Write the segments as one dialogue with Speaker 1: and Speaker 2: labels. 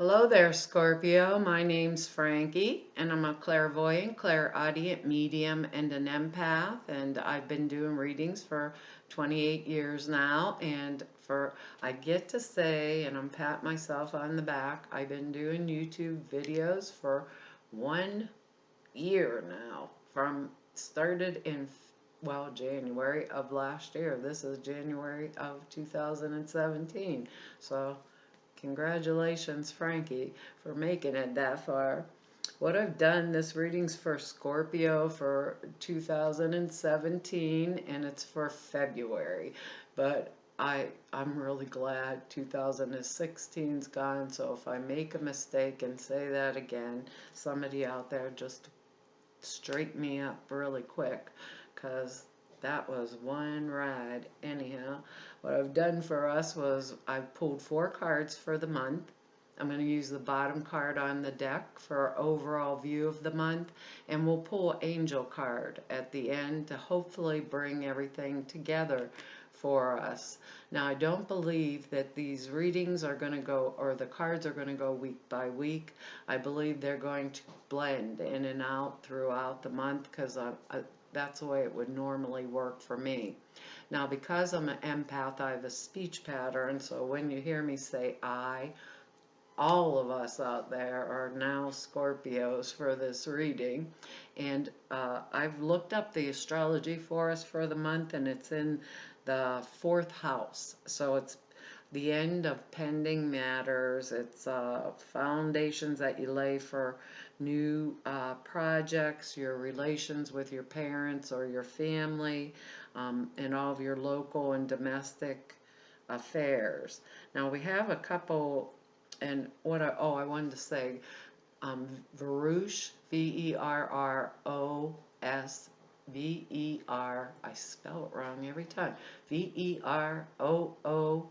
Speaker 1: Hello there, Scorpio. My name's Frankie, and I'm a clairvoyant, clairaudient, medium, and an empath. And I've been doing readings for 28 years now. And I get to say, and I'm pat myself on the back, I've been doing YouTube videos for 1 year now. Started in January of last year. This is January of 2017. So congratulations, Frankie, for making it that far. What I've done, this reading's for Scorpio for 2017, and it's for February. But I'm really glad 2016's gone, so if I make a mistake and say that again, somebody out there just straighten me up really quick, because that was one ride. Anyhow, what I've done for us was I've pulled 4 cards for the month. I'm going to use the bottom card on the deck for overall view of the month, and we'll pull angel card at the end to hopefully bring everything together for us. Now, I don't believe that these readings are going to go, or the cards are going to go week by week. I believe they're going to blend in and out throughout the month, because that's the way it would normally work for me. Now, because I'm an empath, I have a speech pattern, so when you hear me say I, all of us out there are now Scorpios for this reading. And I've looked up the astrology for us for the month, and it's in the 4th house. So it's the end of pending matters. It's foundations that you lay for new projects, your relations with your parents or your family, and all of your local and domestic affairs. Now we have a couple, and I wanted to say, Verush, Verros, I spell it wrong every time, Veroosh,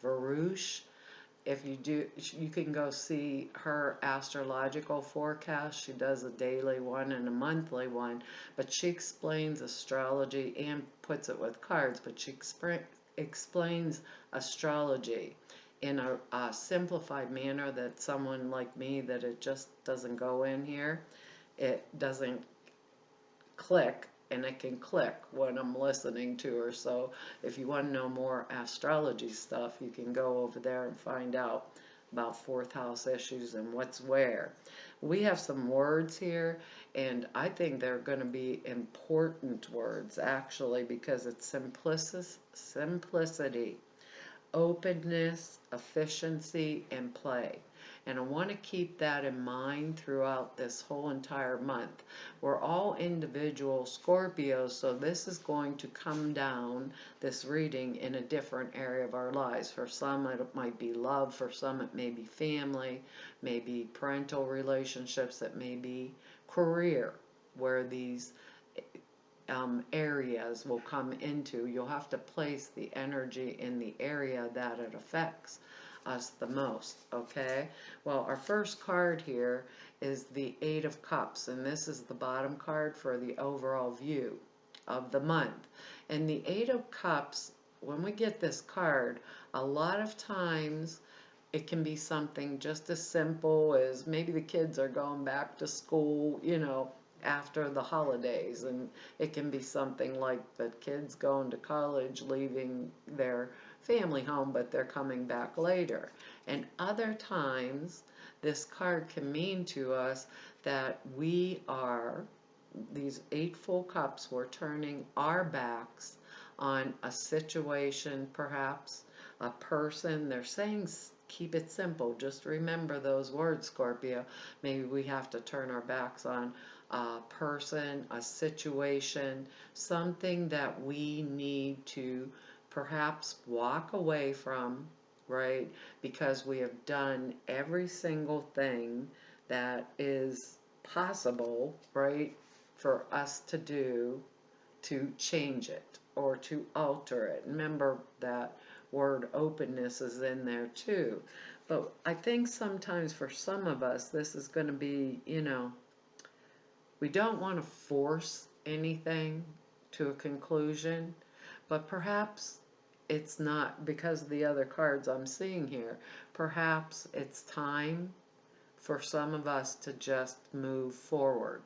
Speaker 1: Verush. If you do, you can go see her astrological forecast. She does a daily one and a monthly one, but she explains astrology and puts it with cards, but she explains astrology in a simplified manner that someone like me, that it just doesn't go in here. It doesn't click, and it can click when I'm listening to her. So if you want to know more astrology stuff, you can go over there and find out about 4th house issues and what's where. We have some words here, and I think they're going to be important words, actually, because it's simplicity, openness, efficiency, and play. And I want to keep that in mind throughout this whole entire month. We're all individual Scorpios, so this is going to come down, this reading, in a different area of our lives. For some it might be love, for some it may be family, maybe parental relationships, it may be career, where these areas will come into. You'll have to place the energy in the area that it affects us the most, okay? Well, our first card here is the 8 of Cups, and this is the bottom card for the overall view of the month. And the 8 of Cups, when we get this card, a lot of times it can be something just as simple as maybe the kids are going back to school, after the holidays, and it can be something like the kids going to college, leaving their family home, but they're coming back later. And other times this card can mean to us that we are, these 8 full cups, we're turning our backs on a situation, perhaps a person. They're saying keep it simple. Just remember those words, Scorpio. Maybe we have to turn our backs on a person, a situation, something that we need to perhaps walk away from, right? Because we have done every single thing that is possible, right, for us to do to change it or to alter it. Remember that word openness is in there too. But I think sometimes for some of us, this is going to be, we don't want to force anything to a conclusion, but perhaps it's not because of the other cards I'm seeing here. Perhaps it's time for some of us to just move forward.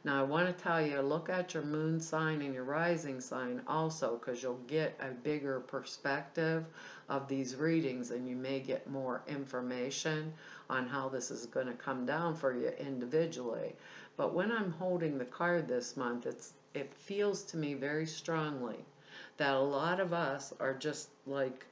Speaker 1: Now, I want to tell you, look at your moon sign and your rising sign also, because you'll get a bigger perspective of these readings, and you may get more information on how this is going to come down for you individually. But when I'm holding the card this month, it feels to me very strongly that a lot of us are just like,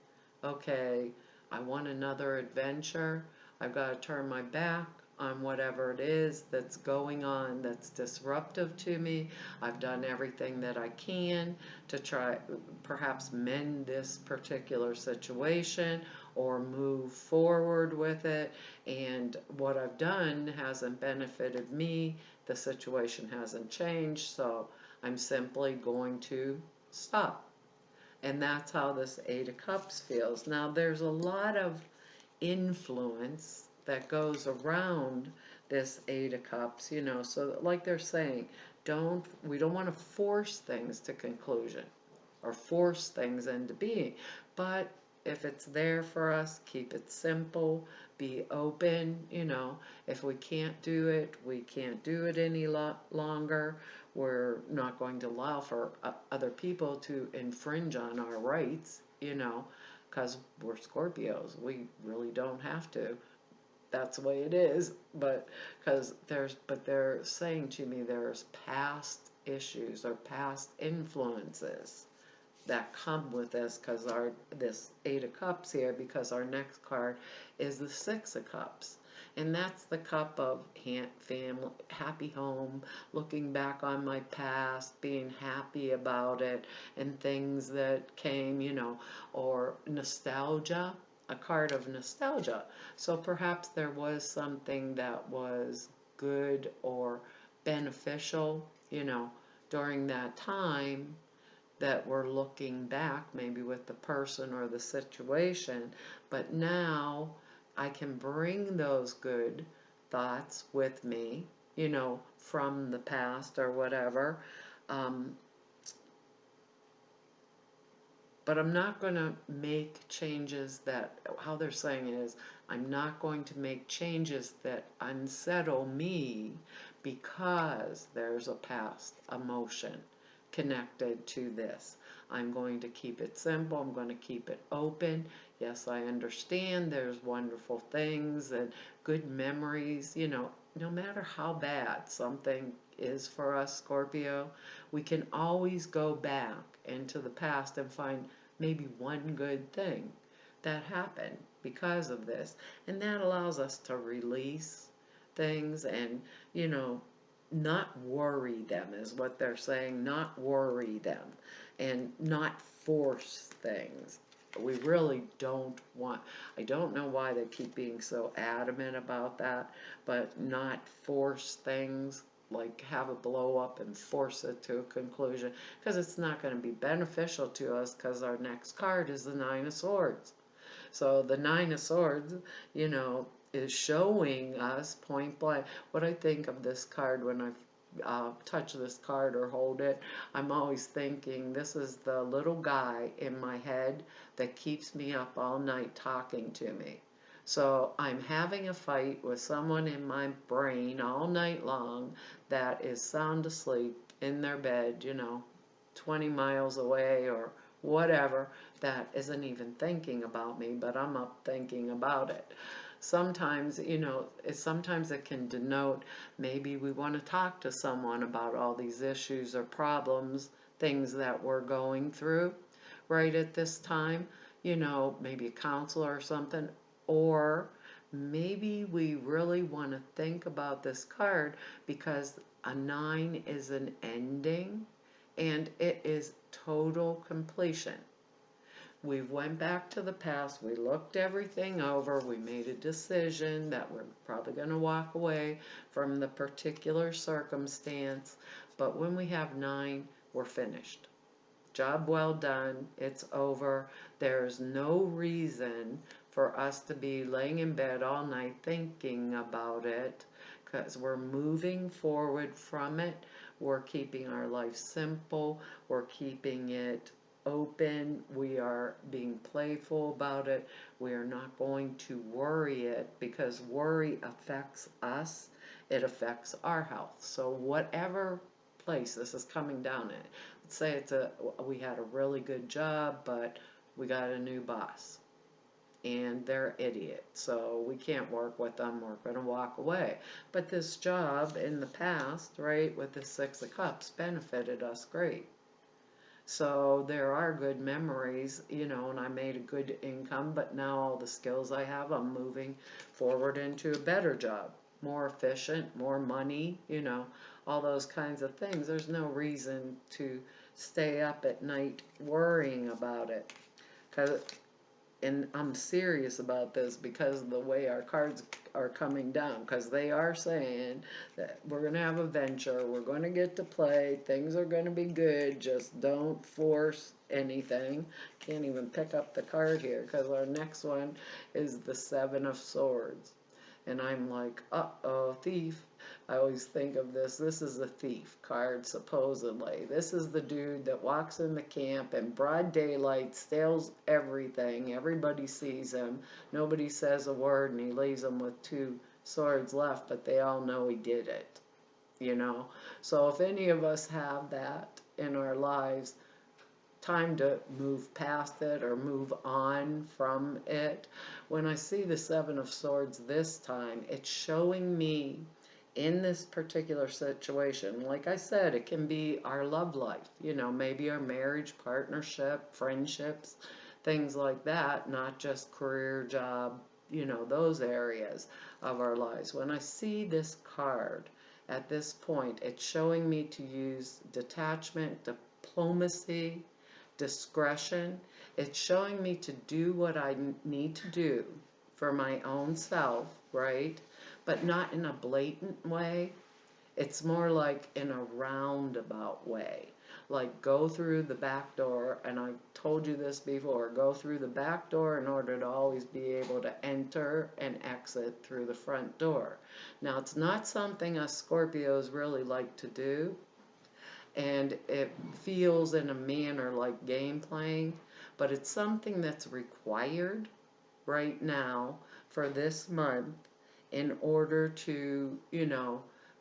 Speaker 1: okay, I want another adventure. I've got to turn my back on whatever it is that's going on that's disruptive to me. I've done everything that I can to try perhaps mend this particular situation or move forward with it, and what I've done hasn't benefited me. The situation hasn't changed, so I'm simply going to stop. And that's how this Eight of Cups feels. Now, there's a lot of influence that goes around this Eight of Cups, so like they're saying, we don't want to force things to conclusion or force things into being. But if it's there for us, keep it simple, be open, if we can't do it, we can't do it any longer. We're not going to allow for other people to infringe on our rights, because we're Scorpios. We really don't have to. That's the way it is. But they're saying to me there's past issues or past influences that come with this, because this Eight of Cups here, because our next card is the Six of Cups. And that's the cup of family, happy home, looking back on my past, being happy about it, and things that came, or nostalgia, a card of nostalgia. So perhaps there was something that was good or beneficial, during that time, that we're looking back, maybe with the person or the situation, but now I can bring those good thoughts with me, from the past or whatever. But I'm not going to make changes how they're saying it is, I'm not going to make changes that unsettle me because there's a past emotion connected to this. I'm going to keep it simple. I'm going to keep it open. Yes, I understand there's wonderful things and good memories. No matter how bad something is for us, Scorpio, we can always go back into the past and find maybe one good thing that happened because of this. And that allows us to release things and, not worry them, is what they're saying. Not worry them and not force things. We really don't want, I don't know why they keep being so adamant about that, but not force things, like have a blow up and force it to a conclusion, because it's not going to be beneficial to us, because our next card is the Nine of Swords. So the Nine of Swords, is showing us point blank. What I think of this card when I touch this card or hold it, I'm always thinking this is the little guy in my head that keeps me up all night talking to me. So I'm having a fight with someone in my brain all night long that is sound asleep in their bed, 20 miles away or whatever, that isn't even thinking about me, but I'm up thinking about it. Sometimes, sometimes it can denote maybe we want to talk to someone about all these issues or problems, things that we're going through right at this time, maybe a counselor or something, or maybe we really want to think about this card because a 9 is an ending and it is total completion. We went back to the past, we looked everything over, we made a decision that we're probably going to walk away from the particular circumstance, but when we have 9, we're finished. Job well done, it's over. There's no reason for us to be laying in bed all night thinking about it, because we're moving forward from it. We're keeping our life simple. We're keeping it open, we are being playful about it, we are not going to worry it, because worry affects us, it affects our health. So whatever place this is coming down in, let's say we had a really good job, but we got a new boss and they're idiots, so we can't work with them, we're going to walk away. But this job in the past, right, with the Six of Cups, benefited us great. So there are good memories, and I made a good income, but now all the skills I have, I'm moving forward into a better job, more efficient, more money, all those kinds of things. There's no reason to stay up at night worrying about it. 'Cause and I'm serious about this because of the way our cards are coming down, because they are saying that we're going to have a venture, we're going to get to play, things are going to be good, just don't force anything. Can't even pick up the card here because our next one is the Seven of Swords. And I'm like, uh-oh, thief. I always think of this. This is a thief card, supposedly. This is the dude that walks in the camp in broad daylight, steals everything. Everybody sees him. Nobody says a word, and he leaves them with two swords left, but they all know he did it. So if any of us have that in our lives, time to move past it or move on from it. When I see the Seven of Swords this time, it's showing me in this particular situation, like I said, it can be our love life, maybe our marriage, partnership, friendships, things like that, not just career, job, those areas of our lives. When I see this card at this point, it's showing me to use detachment, diplomacy, discretion. It's showing me to do what I need to do for my own self, right? But not in a blatant way. It's more like in a roundabout way. Like go through the back door, and I told you this before, go through the back door in order to always be able to enter and exit through the front door. Now, it's not something us Scorpios really like to do, and it feels in a manner like game playing, but it's something that's required right now for this month in order to,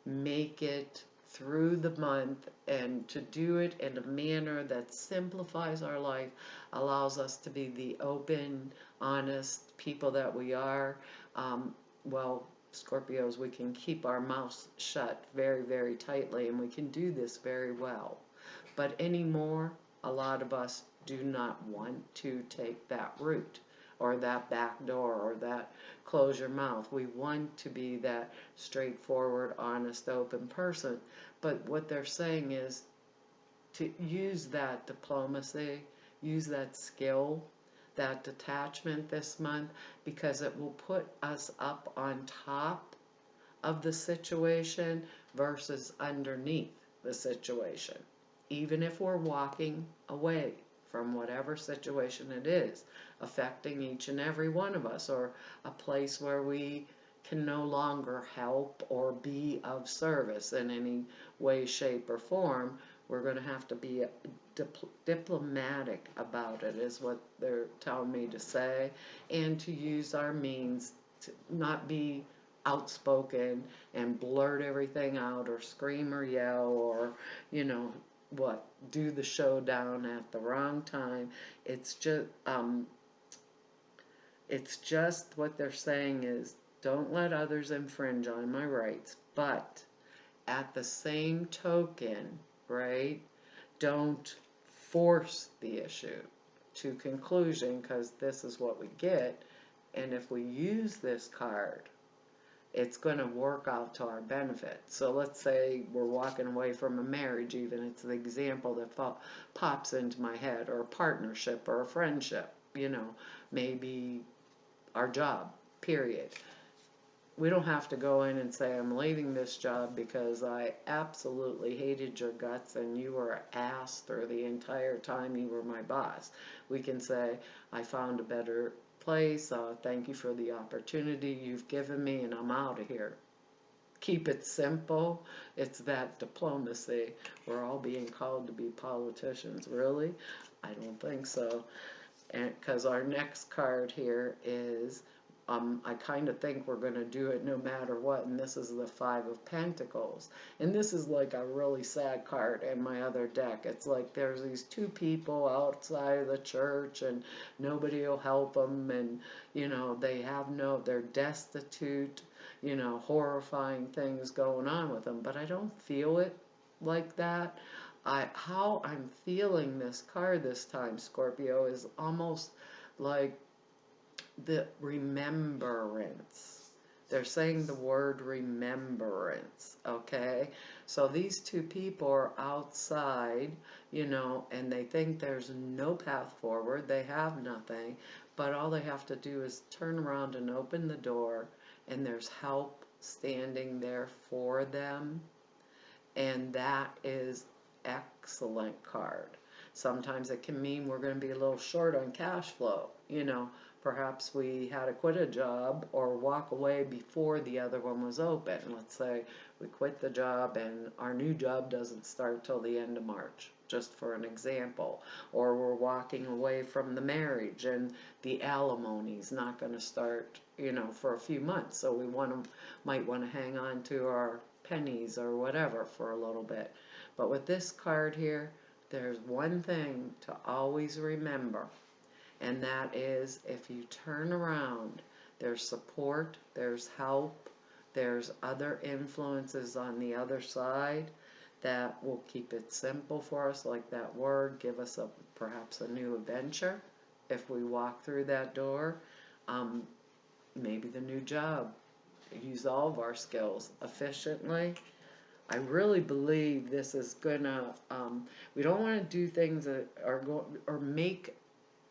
Speaker 1: make it through the month, and to do it in a manner that simplifies our life, allows us to be the open, honest people that we are. Well, Scorpios, we can keep our mouths shut very, very tightly, and we can do this very well. But anymore, a lot of us do not want to take that route, or that back door, or that close your mouth. We want to be that straightforward, honest, open person. But what they're saying is to use that diplomacy, use that skill, that detachment this month, because it will put us up on top of the situation versus underneath the situation. Even if we're walking away from whatever situation it is affecting each and every one of us, or a place where we can no longer help or be of service in any way, shape, or form, we're going to have to be diplomatic about it, is what they're telling me to say, and to use our means to not be outspoken and blurt everything out, or scream or yell, or do the showdown at the wrong time. It's just what they're saying is, don't let others infringe on my rights, but at the same token, right, don't force the issue to conclusion, because this is what we get. And if we use this card, it's going to work out to our benefit. So let's say we're walking away from a marriage, even. It's the example that pops into my head, or a partnership, or a friendship, maybe our job, period. We don't have to go in and say, I'm leaving this job because I absolutely hated your guts and you were an ass through the entire time you were my boss. We can say, I found a better place, thank you for the opportunity you've given me, and I'm out of here. keep it simple. It's that diplomacy. We're all being called to be politicians. Really? I don't think so. And because our next card here is, I kind of think we're going to do it no matter what, and this is the Five of Pentacles. And this is like a really sad card in my other deck. It's like there's these two people outside of the church, and nobody will help them, and, you know, they're destitute, you know, horrifying things going on with them, but I don't feel it like that. How I'm feeling this card this time, Scorpio, is almost like the remembrance. They're saying the word remembrance, okay? So these two people are outside, you know, and they think there's no path forward. They have nothing, but all they have to do is turn around and open the door, and there's help standing there for them. And that is excellent card. Sometimes it can mean we're going to be a little short on cash flow. You know, perhaps we had to quit a job or walk away before the other one was open. Let's say we quit the job and our new job doesn't start till the end of March, just for an example. Or we're walking away from the marriage and the alimony's not going to start, you know, for a few months. So we might want to hang on to our pennies or whatever for a little bit. But with this card here, there's one thing to always remember, and that is if you turn around, there's support, there's help, there's other influences on the other side that will keep it simple for us, like that word, give us perhaps a new adventure if we walk through that door. Maybe the new job, use all of our skills efficiently. I really believe this is gonna, we don't want to do things that or make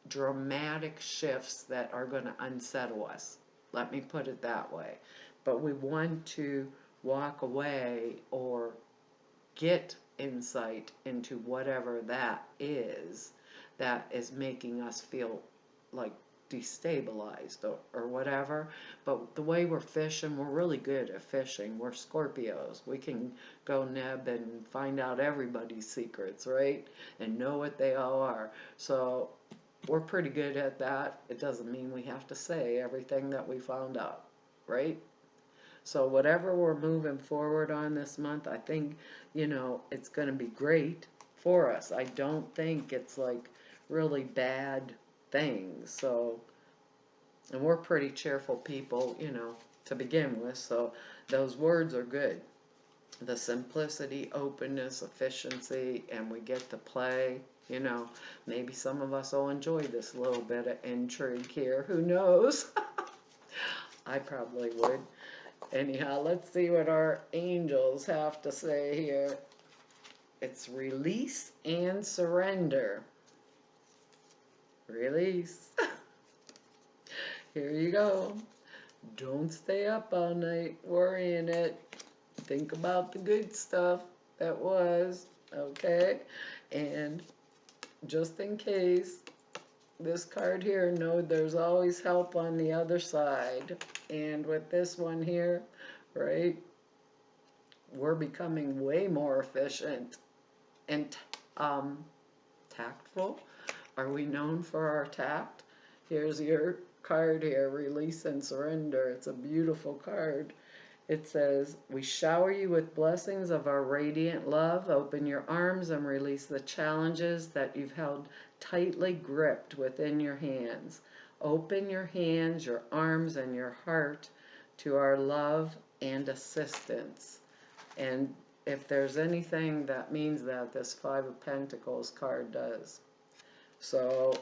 Speaker 1: dramatic shifts that are going to unsettle us. Let me put it that way. But we want to walk away or get insight into whatever that is making us feel like destabilized or whatever. But the way we're fishing, we're really good at fishing. We're Scorpios. We can go neb and find out everybody's secrets, right? And know what they all are. So we're pretty good at that. It doesn't mean we have to say everything that we found out, right? So whatever we're moving forward on this month, I think, you know, it's going to be great for us. I don't think it's like really bad things. So, and we're pretty cheerful people, you know, to begin with. So those words are good. The simplicity, openness, efficiency, and we get to play. You know, maybe some of us will enjoy this little bit of intrigue here. Who knows? I probably would. Anyhow, let's see what our angels have to say here. It's release and surrender. Release. Here you go. Don't stay up all night worrying it. Think about the good stuff that was, okay? And just in case, this card here, know there's always help on the other side. And with this one here, right, we're becoming way more efficient and tactful. Are we known for our tact? Here's your card here, release and surrender. It's a beautiful card. It says, we shower you with blessings of our radiant love. Open your arms and release the challenges that you've held tightly gripped within your hands. Open your hands, your arms, and your heart to our love and assistance. And if there's anything that means that, this Five of Pentacles card does. So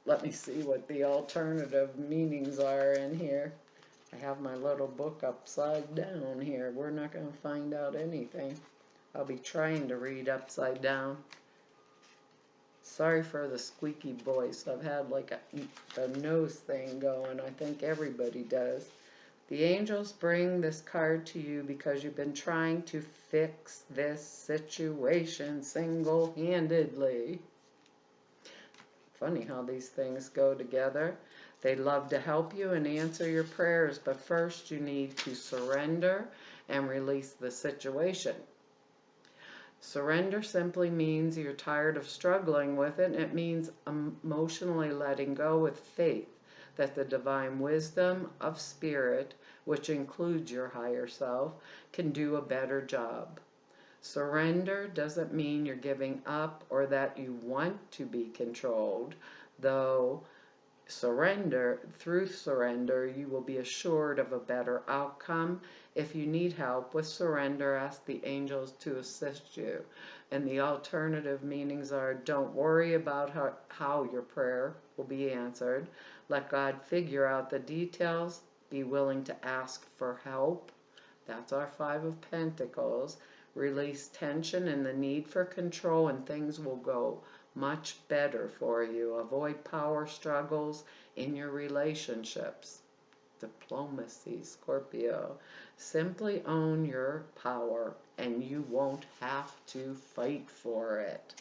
Speaker 1: let me see what the alternative meanings are in here. I have my little book upside down here. We're not going to find out anything. I'll be trying to read upside down. Sorry for the squeaky voice. I've had like a nose thing going. I think everybody does. The angels bring this card to you because you've been trying to fix this situation single-handedly. Funny how these things go together. They love to help you and answer your prayers, but first you need to surrender and release the situation. Surrender simply means you're tired of struggling with it. It means emotionally letting go with faith that the divine wisdom of spirit, which includes your higher self, can do a better job. Surrender doesn't mean you're giving up or that you want to be controlled, though through surrender, you will be assured of a better outcome. If you need help with surrender, ask the angels to assist you. And the alternative meanings are: don't worry about how your prayer will be answered. Let God figure out the details. Be willing to ask for help. That's our Five of Pentacles. Release tension and the need for control, and things will go much better for you. Avoid power struggles in your relationships. Diplomacy, Scorpio. Simply own your power and you won't have to fight for it.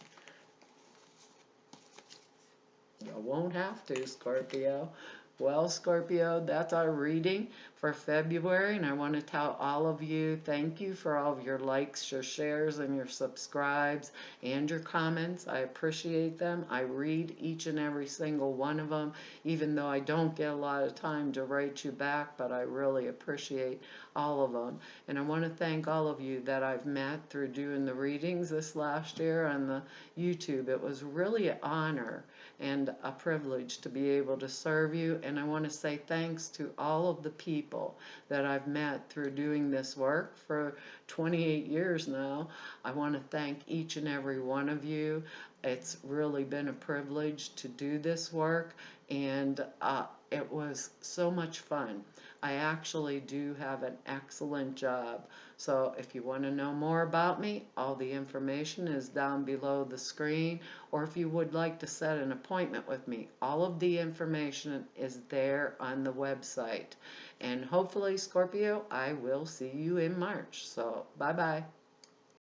Speaker 1: You won't have to, Scorpio. Well, Scorpio, that's our reading for February, and I want to tell all of you thank you for all of your likes, your shares, and your subscribes, and your comments. I appreciate them. I read each and every single one of them, even though I don't get a lot of time to write you back, but I really appreciate all of them. And I want to thank all of you that I've met through doing the readings this last year on the YouTube. It was really an honor and a privilege to be able to serve you, and I want to say thanks to all of the people that I've met through doing this work for 28 years now. I want to thank each and every one of you. It's really been a privilege to do this work, and it was so much fun. I actually do have an excellent job. So if you want to know more about me, all the information is down below the screen. Or if you would like to set an appointment with me, all of the information is there on the website. And hopefully, Scorpio, I will see you in March. So bye-bye.